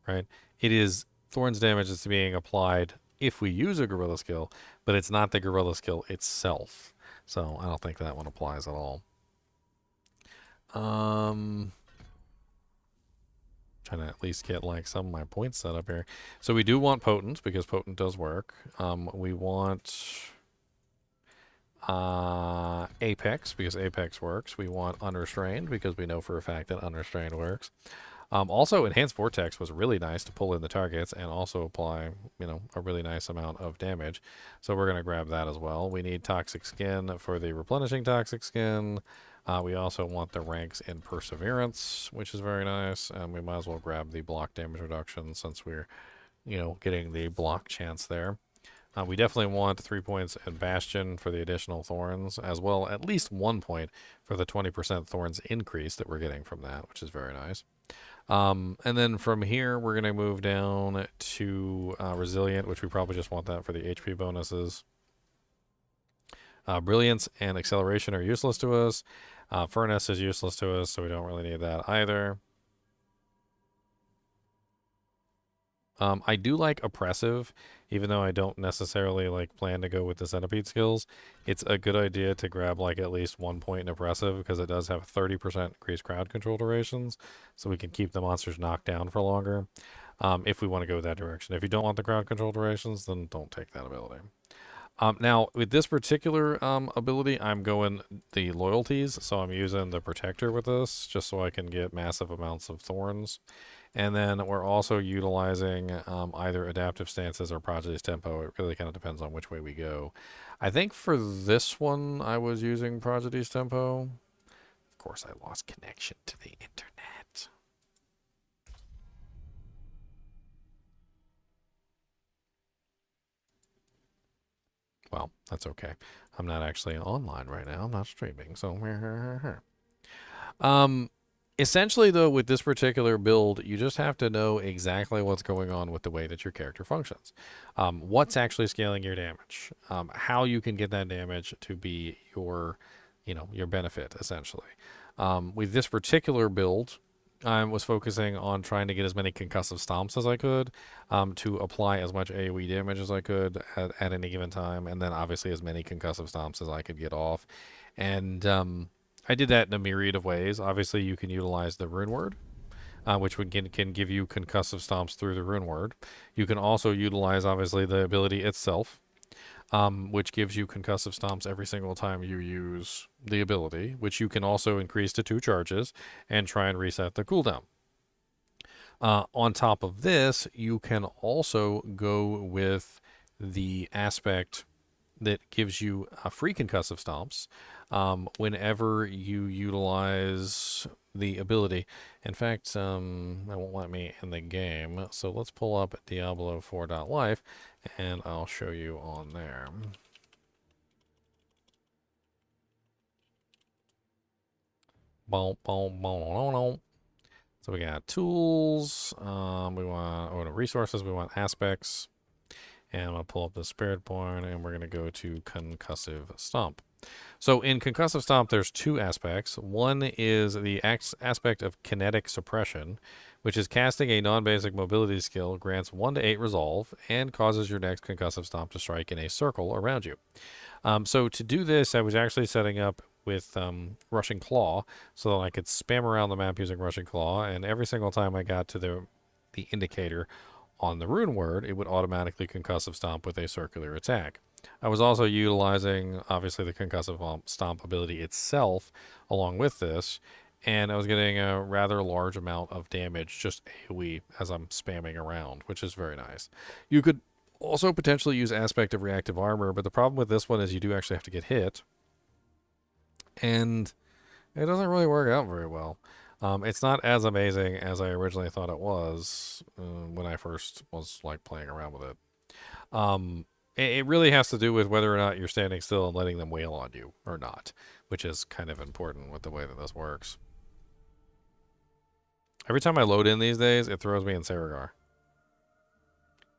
right? It is Thorns damage is being applied if we use a gorilla skill, but it's not the gorilla skill itself. So I don't think that one applies at all. Trying to at least get like some of my points set up here. So we do want potent, because potent does work. We want apex, because apex works. We want unrestrained, because we know for a fact that unrestrained works. Also, enhanced vortex was really nice to pull in the targets and also apply, a really nice amount of damage. So we're going to grab that as well. We need toxic skin for the replenishing toxic skin. We also want the ranks in perseverance, which is very nice. And we might as well grab the block damage reduction, since we're, getting the block chance there. We definitely want 3 points in Bastion for the additional thorns, as well at least 1 point for the 20% thorns increase that we're getting from that, which is very nice. And then from here, we're going to move down to Resilient, which we probably just want that for the HP bonuses. Brilliance and Acceleration are useless to us. Furnace is useless to us, so we don't really need that either. I do like Oppressive, even though I don't necessarily plan to go with the Centipede skills. It's a good idea to grab at least 1 point in Oppressive, because it does have 30% increased crowd control durations, so we can keep the monsters knocked down for longer, if we want to go that direction. If you don't want the crowd control durations, then don't take that ability. Now, with this particular ability, I'm going the loyalties, so I'm using the Protector with this, just so I can get massive amounts of thorns. And then we're also utilizing either adaptive stances or Prodigy's tempo. It really kind of depends on which way we go. I think for this one, I was using Prodigy's tempo. Of course, I lost connection to the internet. Well, that's okay. I'm not actually online right now. I'm not streaming, so Um, essentially, though, with this particular build, you just have to know exactly what's going on with the way that your character functions. What's actually scaling your damage, how you can get that damage to be your, your benefit, essentially. With this particular build, I was focusing on trying to get as many concussive stomps as I could, to apply as much AoE damage as I could at any given time, and then obviously as many concussive stomps as I could get off. And I did that in a myriad of ways. Obviously, you can utilize the rune word, which can give you concussive stomps through the rune word. You can also utilize, obviously, the ability itself, which gives you concussive stomps every single time you use the ability, which you can also increase to 2 charges and try and reset the cooldown. On top of this, you can also go with the aspect that gives you free concussive stomps whenever you utilize the ability. In fact, it won't let me in the game, so let's pull up Diablo 4.life and I'll show you on there. Boom, boom, boom, boom, boom. So we got tools, we want resources, we want aspects, and I'm going to pull up the spirit point and we're going to go to concussive stomp. So in concussive stomp, there's 2 aspects. One is the aspect of kinetic suppression, which is casting a non-basic mobility skill, grants 1 to 8 resolve, and causes your next concussive stomp to strike in a circle around you. So to do this, I was actually setting up with Rushing Claw so that I could spam around the map using Rushing Claw, and every single time I got to the indicator on the rune word, it would automatically concussive stomp with a circular attack. I was also utilizing, obviously, the concussive stomp ability itself along with this, and I was getting a rather large amount of damage just AoE as I'm spamming around, which is very nice. You could also potentially use aspect of reactive armor, but the problem with this one is you do actually have to get hit, and it doesn't really work out very well. It's not as amazing as I originally thought it was when I first was like playing around with it. It really has to do with whether or not you're standing still and letting them wail on you or not, which is kind of important with the way that this works. Every time I load in these days, it throws me in Saragar.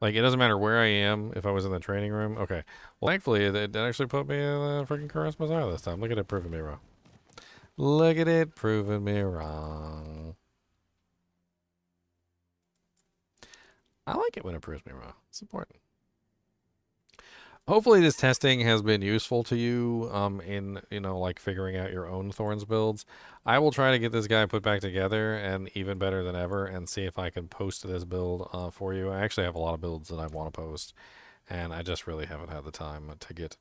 Like, it doesn't matter where I am, if I was in the training room. Okay. Well, thankfully, it actually put me in the freaking Caress Messiah this time. Look at it proving me wrong. Look at it proving me wrong. I like it when it proves me wrong. It's important. Hopefully this testing has been useful to you in, like figuring out your own Thorns builds. I will try to get this guy put back together and even better than ever and see if I can post this build for you. I actually have a lot of builds that I want to post, and I just really haven't had the time to get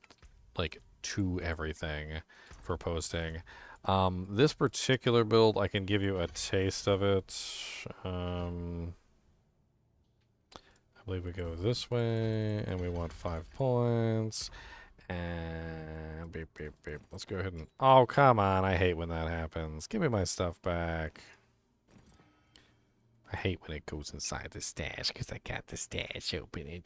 like to everything for posting. This particular build, I can give you a taste of it. I believe we go this way, and we want 5 points. And beep, beep, beep. Let's go ahead and... Oh, come on. I hate when that happens. Give me my stuff back. I hate when it goes inside the stash, because I got the stash open. I'm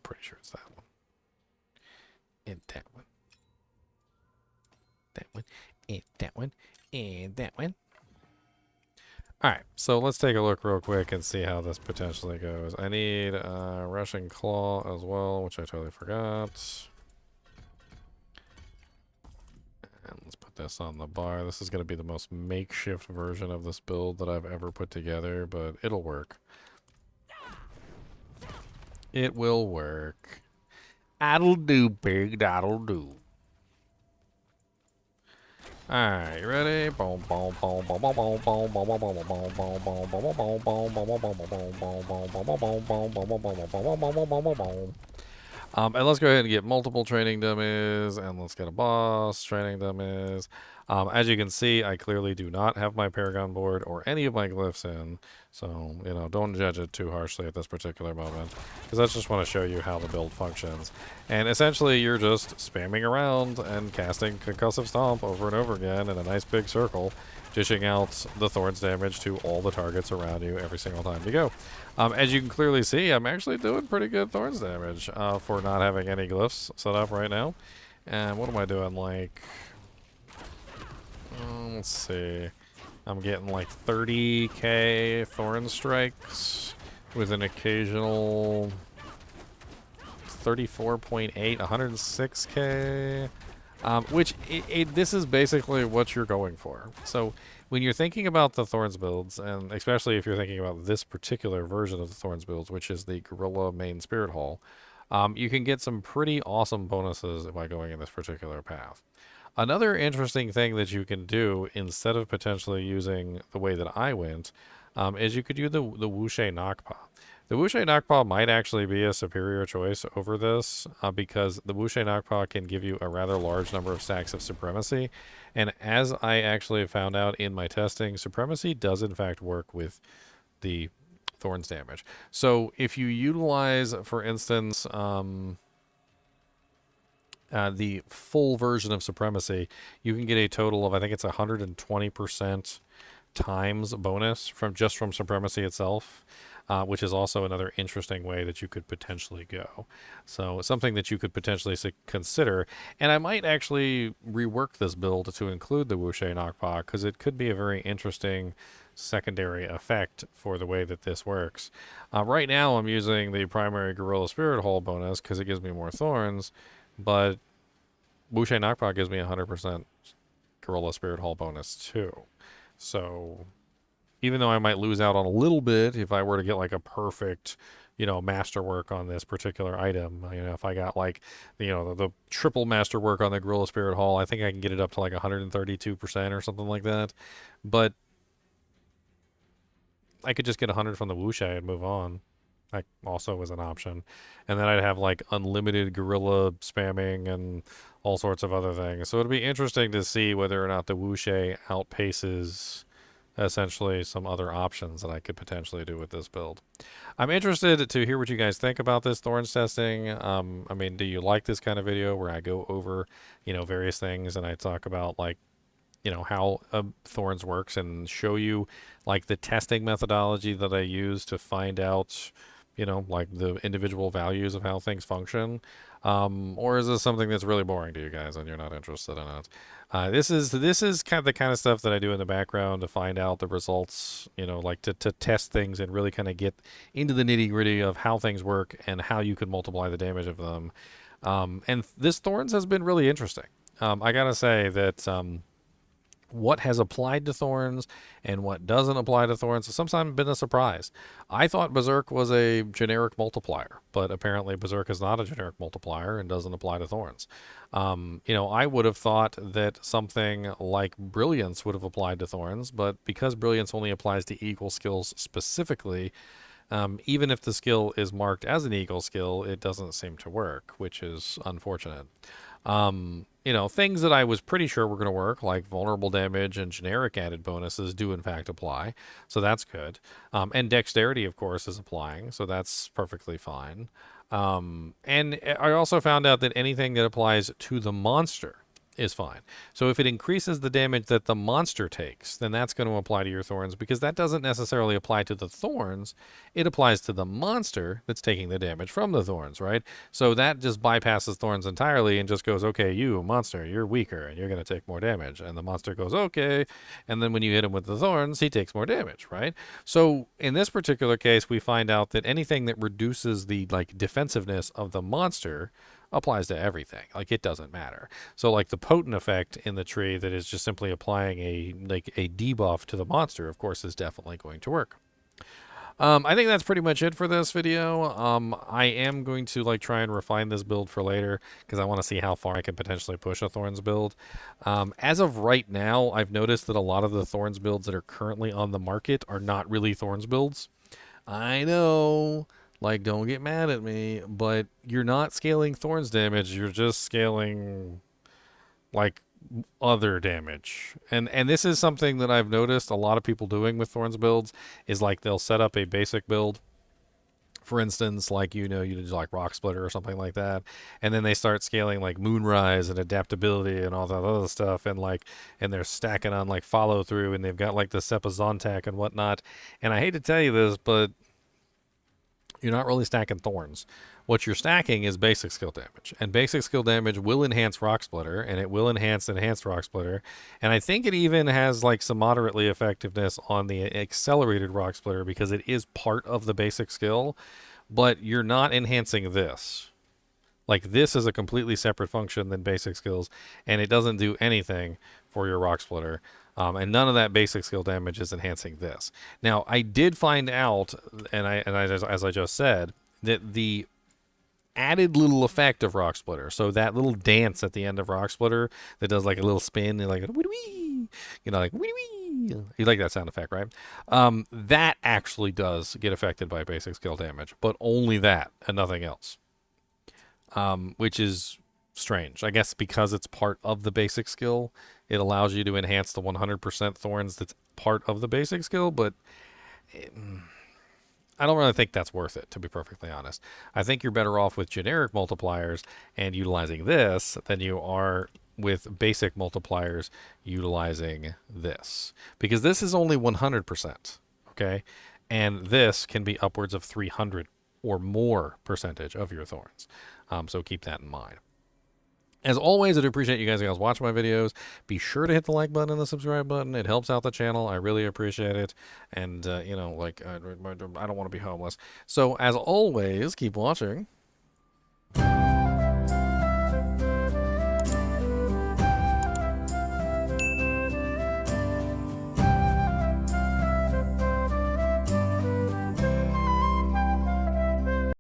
pretty sure it's that one. And that one. That one. And that one. And that one. Alright, so let's take a look real quick and see how this potentially goes. I need Rushing Claw as well, which I totally forgot. And let's put this on the bar. This is going to be the most makeshift version of this build that I've ever put together, but it'll work. It will work. That'll do, pig. That'll do. Alright, you ready? And let's go ahead and get multiple training dummies, and let's get a boss training dummies. As you can see, I clearly do not have my Paragon board or any of my glyphs in, so, don't judge it too harshly at this particular moment, because I just want to show you how the build functions. And essentially, you're just spamming around and casting concussive stomp over and over again in a nice big circle, dishing out the Thorns damage to all the targets around you every single time you go. As you can clearly see, I'm actually doing pretty good Thorns damage for not having any glyphs set up right now. And what am I doing? Like, let's see. I'm getting like 30k Thorn strikes with an occasional 34.8, 106k. Which this is basically what you're going for. So when you're thinking about the Thorns builds, and especially if you're thinking about this particular version of the Thorns builds, which is the Gorilla main Spirit Hall, you can get some pretty awesome bonuses by going in this particular path. Another interesting thing that you can do instead of potentially using the way that I went is you could use the Wuxie Nakpa. The Wuxie Nakpa might actually be a superior choice over this because the Wuxie Nakpa can give you a rather large number of stacks of Supremacy. And as I actually found out in my testing, Supremacy does in fact work with the Thorns damage. So if you utilize, for instance, the full version of Supremacy, you can get a total of, I think it's 120% times bonus from Supremacy itself, which is also another interesting way that you could potentially go. So something that you could potentially consider. And I might actually rework this build to include the Wuxie Nakpa, because it could be a very interesting secondary effect for the way that this works. Right now I'm using the primary Gorilla Spirit Hole bonus because it gives me more thorns, but Wuxie Nakpa gives me 100% Gorilla Spirit Hall bonus too. So even though I might lose out on a little bit if I were to get like a perfect, masterwork on this particular item, if I got like, the triple masterwork on the Gorilla Spirit Hall, I think I can get it up to like 132% or something like that. But I could just get 100 from the Wuxie and move on. That also was an option. And then I'd have like unlimited gorilla spamming and all sorts of other things. So it'd be interesting to see whether or not the Wuxie outpaces essentially some other options that I could potentially do with this build. I'm interested to hear what you guys think about this Thorns testing. I mean, do you like this kind of video where I go over, various things and I talk about like, how Thorns works and show you like the testing methodology that I use to find out, like the individual values of how things function? Or is this something that's really boring to you guys and you're not interested in it? This is kind of the kind of stuff that I do in the background to find out the results, like to test things and really kind of get into the nitty gritty of how things work and how you can multiply the damage of them. And this Thorns has been really interesting. I gotta say that what has applied to Thorns and what doesn't apply to Thorns has sometimes been a surprise. I thought Berserk was a generic multiplier, but apparently Berserk is not a generic multiplier and doesn't apply to Thorns. I would have thought that something like Brilliance would have applied to Thorns, but because Brilliance only applies to equal skills specifically, even if the skill is marked as an equal skill, it doesn't seem to work, which is unfortunate. Things that I was pretty sure were going to work, like vulnerable damage and generic added bonuses, do in fact apply. So that's good. And dexterity, of course, is applying. So that's perfectly fine. And I also found out that anything that applies to the monster is fine. So if it increases the damage that the monster takes, then that's going to apply to your Thorns, because that doesn't necessarily apply to the Thorns. It applies to the monster that's taking the damage from the Thorns, right? So that just bypasses Thorns entirely and just goes, okay, you, monster, you're weaker and you're going to take more damage. And the monster goes, okay. And then when you hit him with the Thorns, he takes more damage, right? So in this particular case, we find out that anything that reduces the defensiveness of the monster applies to everything. Like, it doesn't matter. So like the potent effect in the tree that is just simply applying a debuff to the monster, of course, is definitely going to work. I think that's pretty much it for this video. I am going to try and refine this build for later because I want to see how far I can potentially push a Thorns build. As of right now, I've noticed that a lot of the Thorns builds that are currently on the market are not really Thorns builds. I know, don't get mad at me, but you're not scaling Thorns damage. You're just scaling, other damage. And this is something that I've noticed a lot of people doing with Thorns builds is like they'll set up a basic build, for instance, like you do like Rock Splitter or something like that, and then they start scaling like Moonrise and adaptability and all that other stuff, and they're stacking on like follow through, and they've got like the Seppa Zontac and whatnot. And I hate to tell you this, but you're not really stacking thorns. What you're stacking is basic skill damage, and basic skill damage will enhance Rock Splitter, and it will enhance enhanced Rock Splitter, and I think it even has like some moderately effectiveness on the accelerated Rock Splitter because it is part of the basic skill, but you're not enhancing this. Like this is a completely separate function than basic skills, and it doesn't do anything for your Rock Splitter. And none of that basic skill damage is enhancing this. Now, I did find out, as I just said, that the added little effect of Rock Splitter, so that little dance at the end of Rock Splitter that does like a little spin and like a wee wee, like wee wee. You like that sound effect, right? That actually does get affected by basic skill damage, but only that and nothing else. Which is strange. I guess because it's part of the basic skill, it allows you to enhance the 100% thorns that's part of the basic skill, but I don't really think that's worth it, to be perfectly honest. I think you're better off with generic multipliers and utilizing this than you are with basic multipliers utilizing this. Because this is only 100%, okay? And this can be upwards of 300 or more percentage of your thorns. So keep that in mind. As always, I do appreciate you guys watching my videos. Be sure to hit the like button and the subscribe button. It helps out the channel. I really appreciate it. And, I don't want to be homeless. So, as always, keep watching.